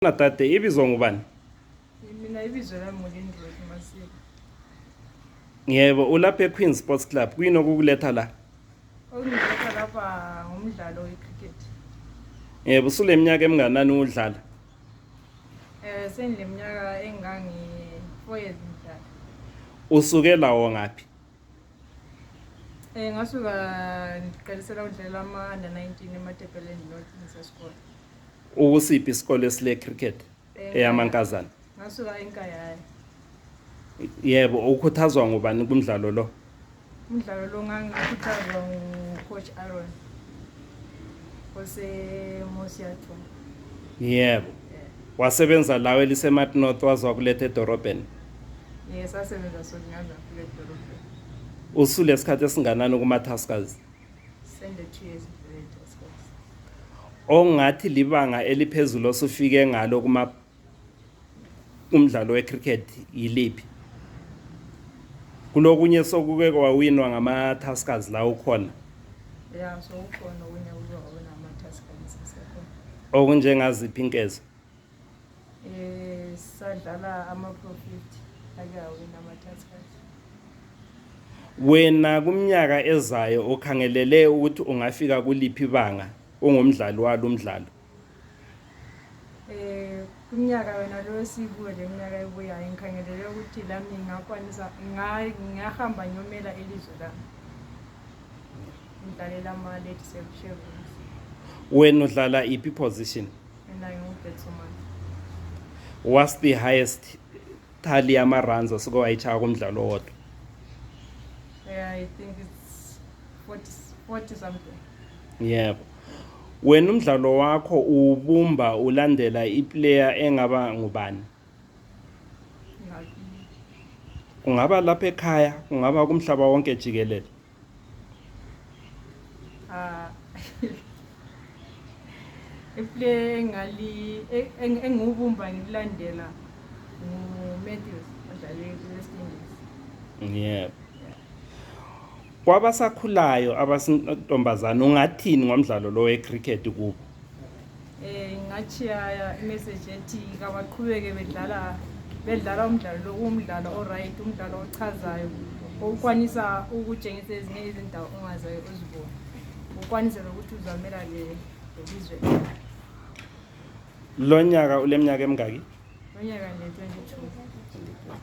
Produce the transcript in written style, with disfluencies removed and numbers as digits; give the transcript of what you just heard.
Tate ibizwa ngubani? Mina ibizwa lami nguLindrose Masina. Yebo, ulapha eQueen Sports Club. Kuyinokukuletha la? Okungiletha lapha ngumdlalo wekhilikithi. Yebo, usuleminyaka eminganani udlala? Senileminyaka engangi-4 years ngidlala. Usuke lawo ngaphi? Ngasuka ngiqalisela ukudlala ama-under 19 eMatebeleni North ngisesikolo. Ukusiphi isikole esile cricket eyamankazana? Ngasuka eNkayi. Yebo, ukhuthazwa ngubani kumdlalo lo? Umdlalo lo ngangikhuthazwa ngucoach Aaron oseMosiato. Yebo. Wasebenza lawe liseMat North wazwa kulethe edorobheni? Yes, sasebenza sokungaza kule dolobheni. Usule isikhathi esinganani kuTuskers? Sende 2 years kule Tuskers. Ongathi libanga eliphezulu osufike ngalo kumdlalo wecricket yiliphi? Kulokunye sokuke kwawinwa ngama-Tuskers la ukhona? Yeah, so ukhona okunye uzowabona ama-Tuskers sesekho. Okunjengaziphi inkezo? Sadlala ama-profit akawina ama-Tuskers. Wena kumnyaka ezayo okhangelele ukuthi ungafika kuliphi ibanga ungumdlali walo umdlalo? Kunyaka wena lo sikuwe leminyaka ebuyayo ngikhangelele ukuthi lami ngingakwanisa ngiyahamba ngiyomela elizwe lami. Ngidlalela ama-lady sevens. Wena udlala iphi position? Mina ngingu-batsman. What's the highest tally yama-runs osuke wayitshaya kumdlalo wodwa? I think it's 40 something. Yebo. Wena umdlalo wakho ubumba ulandela iplayer engaba ngubani? Kungaba lapha ekhaya, kungaba kumhlaba wonke jikelele. Iplayer engubumba ngilandela nguMatthews odlale kuWest Indies. Yebo. Kwabasakhulayo abasintombazana ungathini ngomdlalo lo wecricket kubo? Ngachiya imessage ethi kabaqhubeke bedlala umdlalo lo umdlalo oright, umdlalo ochazayo, okwanisa ukutshengisa ezinye izindawo ongazayo uzibone. Ukwanisa ukuthi uzamela lelizwe. Lo nyaka uleminyaka emingaki? Lo nyaka nje 22.